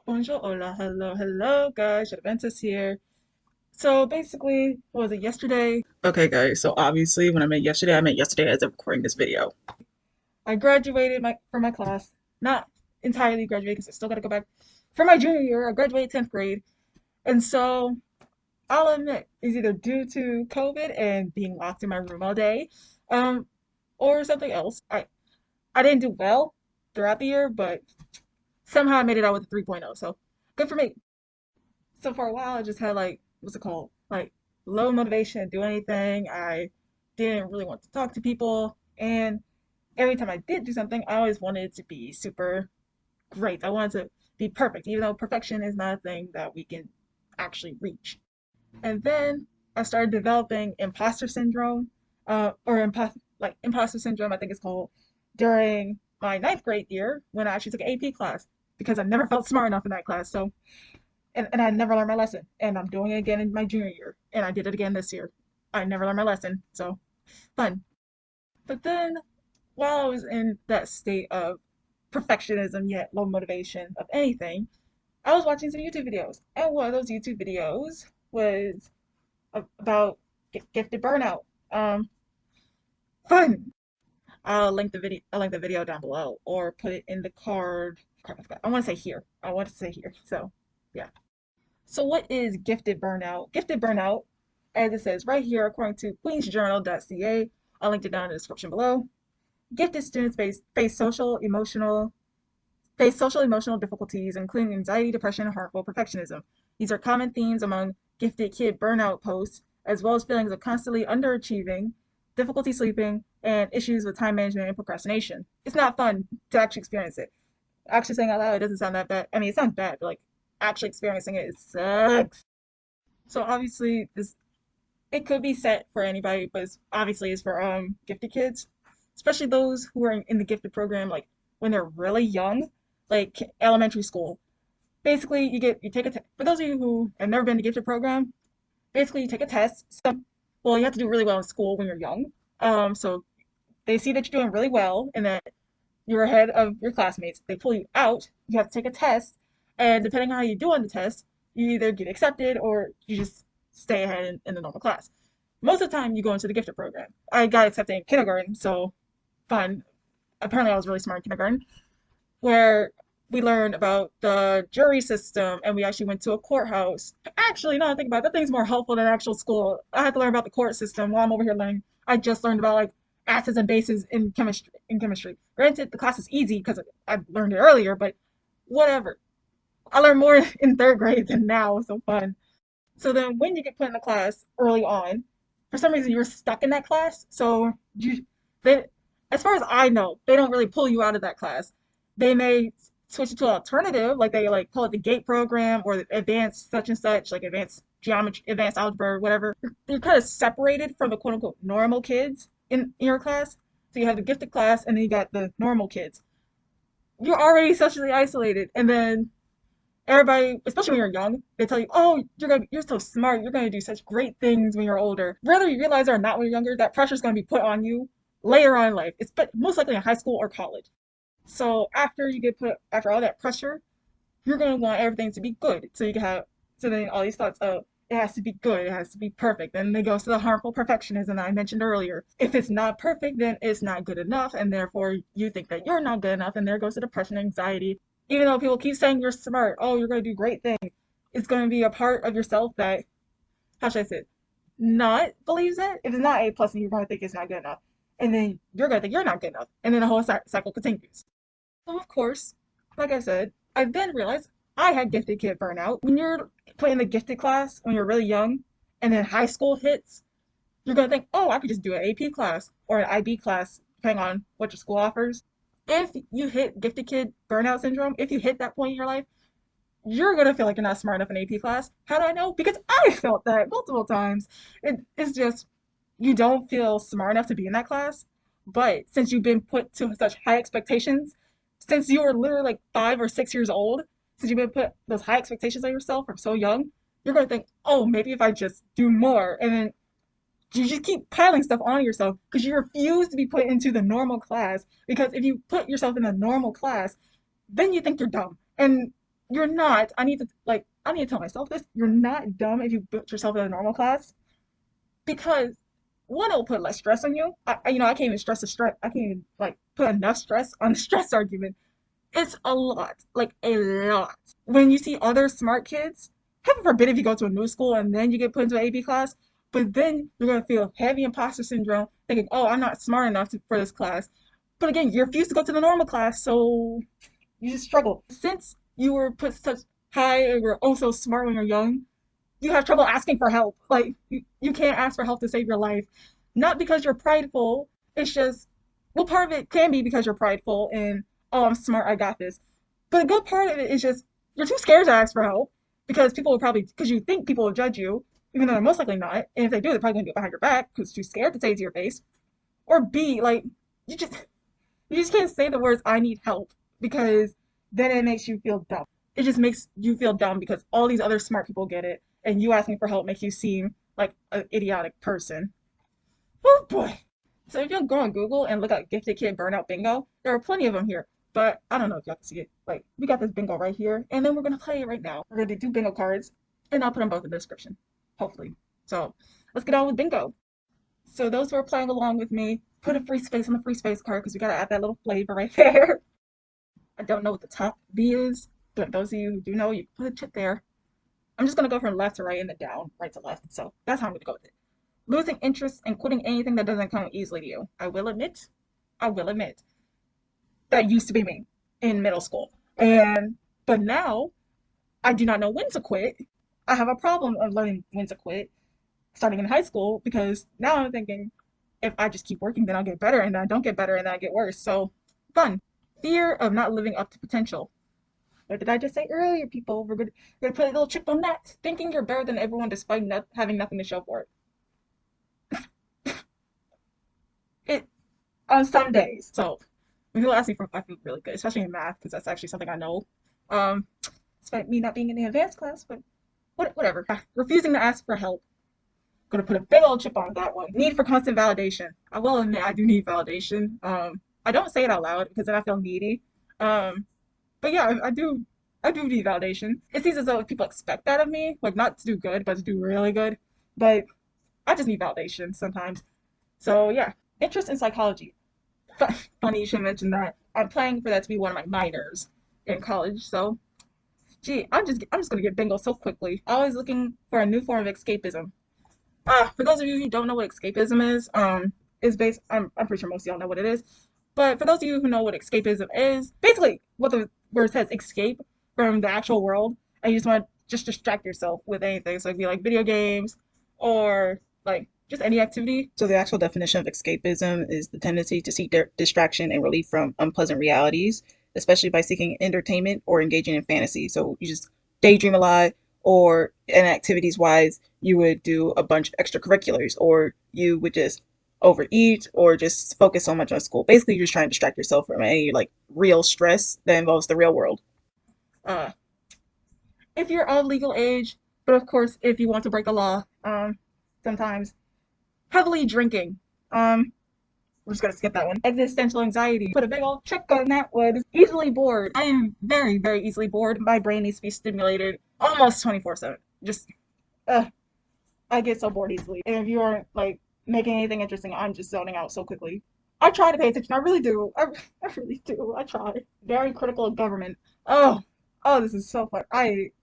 Bonjour, hola, hello, guys. Adventus here. So basically, what was it yesterday? Okay, guys. So obviously, when I meant yesterday as of recording this video. I graduated from my class. Not entirely graduated because I still got to go back for my junior year. I graduated 10th grade, and so I'll admit it's either due to COVID and being locked in my room all day, um, or something else. I didn't do well throughout the year, but somehow I made it out with a 3.0. So good for me. So for a while, I just had like, what's it called? Like low motivation to do anything. I didn't really want to talk to people. And every time I did do something, I always wanted it to be super great. I wanted to be perfect, even though perfection is not a thing that we can actually reach. And then I started developing imposter syndrome, imposter syndrome, I think it's called, during my ninth grade year when I actually took an AP class because I never felt smart enough in that class. So and I never learned my lesson. And I'm doing it again in my junior year. And I did it again this year. I never learned my lesson. So fun. But then while I was in that state of perfectionism yet low motivation of anything, I was watching some YouTube videos. And one of those YouTube videos was about gifted burnout. Um, Fun. I'll link the video down below or put it in the card. Crap, I forgot. I want to say here. I want to say here. So yeah. So what is gifted burnout? Gifted burnout, as it says right here, according to queensjournal.ca, I'll link it down in the description below. Gifted students face social emotional difficulties, including anxiety, depression, and harmful perfectionism. These are common themes among gifted kid burnout posts, as well as feelings of constantly underachieving, difficulty sleeping, and issues with time management and procrastination. It's not fun to actually experience it. Actually saying out loud, it doesn't sound that bad. I mean, it sounds bad, but like actually experiencing it, it sucks. So obviously this it could be set for anybody, but obviously it's for gifted kids, especially those who are in the gifted program like when they're really young, like elementary school. Basically, you take for those of you who have never been to gifted program, basically you take a test. Well, you have to do really well in school when you're young. So they see that you're doing really well and that you're ahead of your classmates. They pull you out. You have to take a test, and depending on how you do on the test, you either get accepted or you just stay ahead in the normal class. Most of the time, you go into the gifted program. I got accepted in kindergarten, so fun. Apparently, I was really smart in kindergarten, where we learned about the jury system and we actually went to a courthouse. Actually, now I think about it, that thing's more helpful than actual school. I had to learn about the court system while I'm over here learning. I just learned about like acids and bases in chemistry. Granted, the class is easy because I learned it earlier, but whatever. I learned more in third grade than now, so fun. So then when you get put in the class early on, for some reason you're stuck in that class. So they, as far as I know, they don't really pull you out of that class. They may switch it to an alternative, like they like call it the GATE program or the advanced such and such, like advanced geometry, advanced algebra, whatever. You're kind of separated from the quote unquote normal kids in your class. So you have the gifted class and then you got the normal kids. You're already socially isolated, and then everybody, especially when you're young, they tell you, "Oh, you're so smart. You're gonna do such great things when you're older." Whether you realize it or not when you're younger, that pressure is gonna be put on you later on in life. It's but most likely in high school or college. So after all that pressure, you're gonna want everything to be good. So then all these thoughts of it has to be good, it has to be perfect. Then they go to the harmful perfectionism that I mentioned earlier. If it's not perfect, then it's not good enough, and therefore you think that you're not good enough, and there goes the depression, anxiety. Even though people keep saying you're smart, oh, you're gonna do great things, it's gonna be a part of yourself that, how should I say it, not believes it. If it's not A plus, then you're gonna think it's not good enough, and then you're gonna think you're not good enough, and then the whole cycle continues. So of course, like I said, I then realized I had gifted kid burnout. When you're put in the gifted class when you're really young, and then high school hits, you're gonna think, oh, I could just do an AP class or an IB class, depending on what your school offers. If you hit gifted kid burnout syndrome, if you hit that point in your life, you're gonna feel like you're not smart enough in AP class. How do I know? Because I felt that multiple times. It's just you don't feel smart enough to be in that class, but since you've been put to such high expectations, since you were literally like 5 or 6 years old, since you've been put those high expectations on yourself from so young, you're gonna think, oh, maybe if I just do more, and then you just keep piling stuff on yourself because you refuse to be put into the normal class. Because if you put yourself in a normal class, then you think you're dumb. And you're not. I need to tell myself this. You're not dumb if you put yourself in a normal class because one, it'll put less stress on you. I can't even stress the stress. I can't even like put enough stress on the stress argument. It's a lot, like a lot. When you see other smart kids, heaven forbid if you go to a new school and then you get put into an AP class, but then you're gonna feel heavy imposter syndrome, thinking, "Oh, I'm not smart enough for this class." But again, you refuse to go to the normal class, so you just struggle. Since you were put such high and were oh so smart when you're young, you have trouble asking for help. Like you can't ask for help to save your life. Not because you're prideful. It's just well, part of it can be because you're prideful and oh, I'm smart, I got this. But a good part of it is just you're too scared to ask for help because people will probably because you think people will judge you, even though they're most likely not. And if they do, they're probably gonna do it behind your back because you're too scared to say it to your face. Or B, like you just you just can't say the words I need help because then it makes you feel dumb. It just makes you feel dumb because all these other smart people get it, and you asking for help makes you seem like an idiotic person. Oh boy. So if you'll go on Google and look up Gifted Kid Burnout Bingo, there are plenty of them here. But I don't know if y'all can see it. Like, we got this bingo right here, and then we're gonna play it right now. We're gonna do bingo cards, and I'll put them both in the description, hopefully. So let's get on with bingo. So those who are playing along with me, put a free space on the free space card because we gotta add that little flavor right there. I don't know what the top B is, but those of you who do know, you can put a tip there. I'm just gonna go from left to right and then down, right to left. So that's how I'm gonna go with it. Losing interest and quitting anything that doesn't come easily to you. I will admit, that used to be me in middle school. But now I do not know when to quit. I have a problem of learning when to quit starting in high school because now I'm thinking if I just keep working, then I'll get better, and then I don't get better, and then I get worse. So fun. Fear of not living up to potential. What did I just say earlier, people? We're gonna put a little chip on that. Thinking you're better than everyone despite having nothing to show for it. It on some days. So when people ask me for, I feel really good, especially in math because that's actually something I know. Um, despite me not being in the advanced class, but whatever. Refusing to ask for help. Gonna put a big old chip on that one. Need for constant validation. I will admit I do need validation. I don't say it out loud because then I feel needy. Um, but yeah, I do need validation. It seems as though people expect that of me, like not to do good, but to do really good. But I just need validation sometimes. So yeah, interest in psychology. Funny you should mention that. I'm planning for that to be one of my minors in college. So gee, I'm just gonna get bingo so quickly. Always looking for a new form of escapism. For those of you who don't know what escapism is based. I'm pretty sure most of y'all know what it is. But for those of you who know what escapism is, basically what the word says, escape from the actual world, and you just want to just distract yourself with anything. So it'd be like video games or like just any activity. So the actual definition of escapism is the tendency to seek distraction and relief from unpleasant realities, especially by seeking entertainment or engaging in fantasy. So you just daydream a lot, or in activities wise, you would do a bunch of extracurriculars, or you would just overeat or just focus so much on school. Basically, you're just trying to distract yourself from any like real stress that involves the real world. Uh, if you're of legal age, but of course, if you want to break the law, sometimes heavily drinking. We're just gonna skip that one. Existential anxiety. Put a big old check on that one. Easily bored. I am very, very easily bored. My brain needs to be stimulated almost 24/7. Just, uh, I get so bored easily. And if you aren't like making anything interesting, I'm just zoning out so quickly. I try to pay attention. I really do. I really do. I try. Very critical of government. Oh, oh, this is so fun.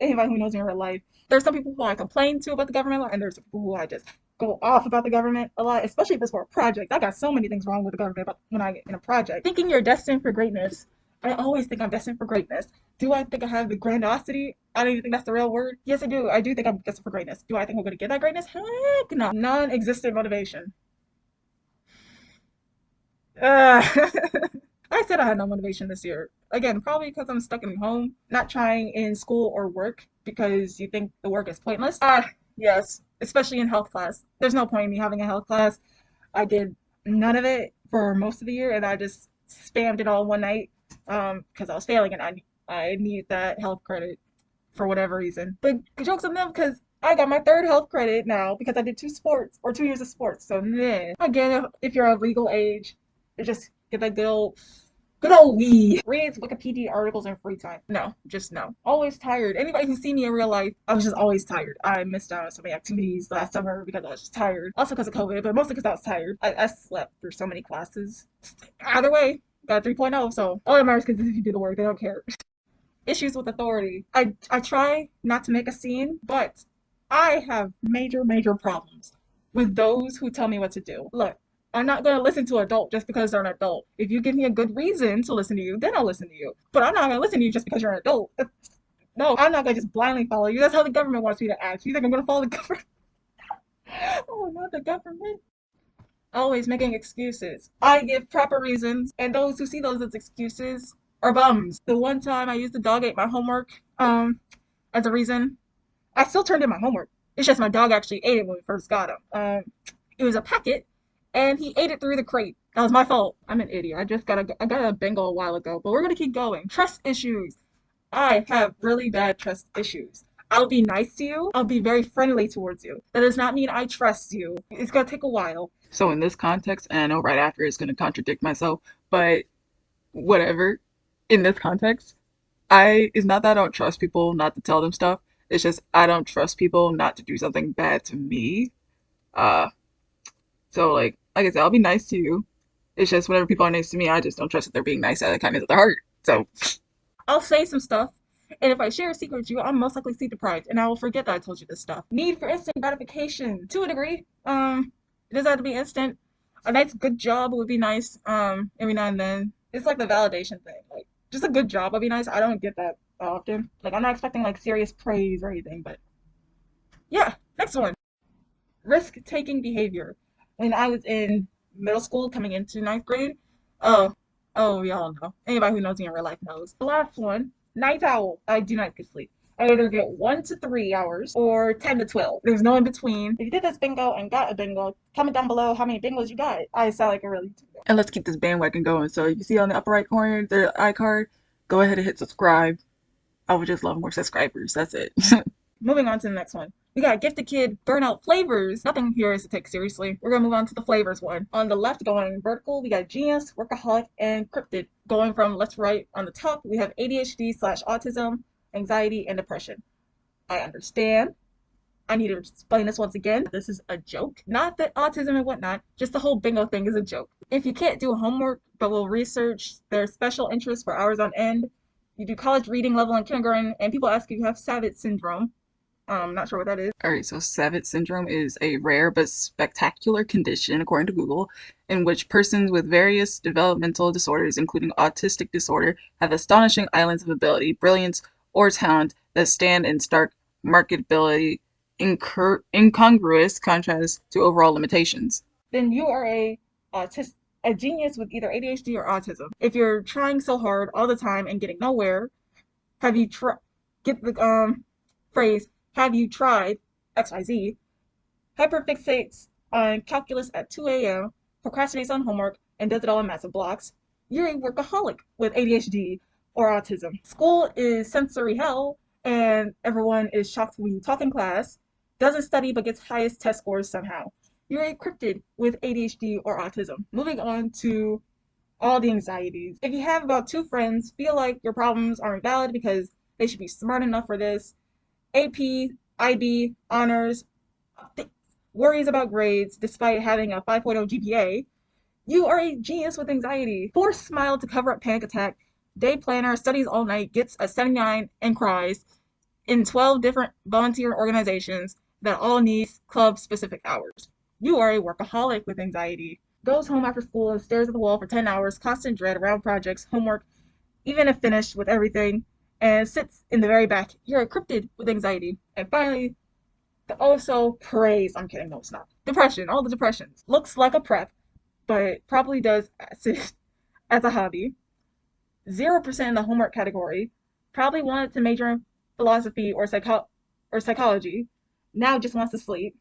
Anybody who knows me in real life, there's some people who I complain to about the government a lot, and there's some people who I just go off about the government a lot, especially if it's for a project. I got so many things wrong with the government about when I get in a project. Thinking you're destined for greatness. I always think I'm destined for greatness. Do I think I have the grandiosity? I don't even think that's the real word. Yes, I do. I do think I'm destined for greatness. Do I think I'm going to get that greatness? Heck no. Non-existent motivation. Uh, I said I had no motivation this year. Again, probably because I'm stuck in home, not trying in school or work because you think the work is pointless. Yes, especially in health class. There's no point in me having a health class. I did none of it for most of the year, and I just spammed it all one night because I was failing and I needed that health credit for whatever reason. But jokes on them because I got my third health credit now because I did 2 sports or 2 years of sports. So then again, if you're of legal age, just get that good old Good old me. Reads Wikipedia articles in free time. No, just no. Always tired. Anybody who's seen me in real life, I was just always tired. I missed out on so many activities last summer because I was just tired. Also because of COVID, but mostly because I was tired. I slept through so many classes. Either way, got a 3.0, so all that matters is if you do the work, they don't care. Issues with authority. I try not to make a scene, but I have major problems with those who tell me what to do. Look, I'm not going to listen to an adult just because they're an adult. If you give me a good reason to listen to you, then I'll listen to you. But I'm not going to listen to you just because you're an adult. No, I'm not going to just blindly follow you. That's how the government wants me to act. You think I'm going to follow the government? Oh, not the government. Always making excuses. I give proper reasons, and those who see those as excuses are bums. The one time I used the dog ate my homework as a reason, I still turned in my homework. It's just my dog actually ate it when we first got him. It was a packet, and he ate it through the crate. That was my fault. I'm an idiot. I got a bingo a while ago, but we're gonna keep going. Trust issues. I have really bad trust issues. I'll be nice to you. I'll be very friendly towards you. That does not mean I trust you. It's gonna take a while. So in this context, and I know right after it's gonna contradict myself, but whatever. In this context, it's not that I don't trust people not to tell them stuff. It's just I don't trust people not to do something bad to me. Uh, so like I said, I'll be nice to you. It's just whenever people are nice to me, I just don't trust that they're being nice out of the kindness of their heart. So I'll say some stuff, and if I share a secret with you, I'm most likely sleep deprived, and I will forget that I told you this stuff. Need for instant gratification, to a degree. It doesn't have to be instant. A nice good job would be nice. Every now and then. It's like the validation thing. Like just a good job would be nice. I don't get that often. Like I'm not expecting like serious praise or anything, but yeah. Next one. Risk-taking behavior. When I was in middle school, coming into ninth grade, oh, oh, y'all know. Anybody who knows me in real life knows. The last one, night owl. I do not get sleep. I either get 1 to 3 hours or 10 to 12. There's no in between. If you did this bingo and got a bingo, comment down below how many bingos you got. I sound like a really do. And let's keep this bandwagon going. So if you see on the upper right corner the iCard, go ahead and hit subscribe. I would just love more subscribers. That's it. Moving on to the next one. We got Gifted Kid Burnout Flavors. Nothing here is to take seriously. We're gonna move on to the flavors one. On the left, going vertical, we got Genius, Workaholic, and Cryptid. Going from left to right, on the top, we have ADHD/autism, anxiety, and depression. I understand. I need to explain this once again. This is a joke. Not that autism and whatnot, just the whole bingo thing is a joke. If you can't do homework but will research their special interests for hours on end, you do college reading level in kindergarten, and people ask if you have Savage syndrome. Not sure what that is. Alright, so Savage syndrome is a rare but spectacular condition, according to Google, in which persons with various developmental disorders, including autistic disorder, have astonishing islands of ability, brilliance, or talent that stand in stark marketability, incongruous contrast to overall limitations. Then you are a genius with either ADHD or autism. If you're trying so hard all the time and getting nowhere, have you tried? Get the phrase, have you tried XYZ? Hyperfixates on calculus at 2 a.m., procrastinates on homework, and does it all in massive blocks. You're a workaholic with ADHD or autism. School is sensory hell, and everyone is shocked when you talk in class, doesn't study but gets highest test scores somehow. You're a cryptid with ADHD or autism. Moving on to all the anxieties. If you have about 2 friends, feel like your problems aren't valid because they should be smart enough for this, AP, IB, honors, worries about grades despite having a 5.0 GPA, you are a genius with anxiety. Force smile to cover up panic attack. Day planner, studies all night, gets a 79 and cries in 12 different volunteer organizations that all need club-specific hours. You are a workaholic with anxiety. Goes home after school and stares at the wall for 10 hours, constant dread around projects, homework, even if finished with everything, and sits in the very back. You're a cryptid with anxiety. And finally, the also praise. I'm kidding, no, it's not. Depression, all the depressions. Looks like a prep, but probably does as a hobby. 0% in the homework category. Probably wanted to major in philosophy or psychology. Now just wants to sleep.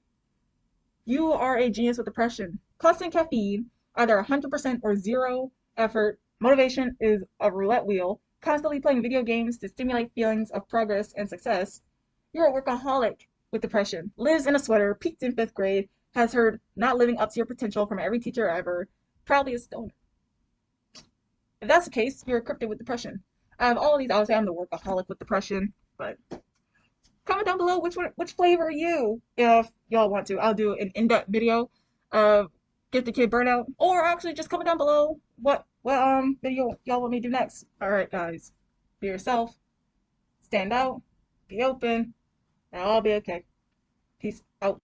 You are a genius with depression. Constant caffeine, either 100% or zero effort. Motivation is a roulette wheel. Constantly playing video games to stimulate feelings of progress and success. You're a workaholic with depression. Lives in a sweater, peaked in 5th grade, has heard not living up to your potential from every teacher ever. Proudly a stoner. If that's the case, you're equipped with depression. I have all of these. I would say I'm the workaholic with depression, but comment down below which flavor are you if y'all want to. I'll do an in-depth video of Get the Kid Burnout, or actually just comment down below what video y'all want me to do next. All right, guys, be yourself, stand out, be open, and I'll be okay. Peace out.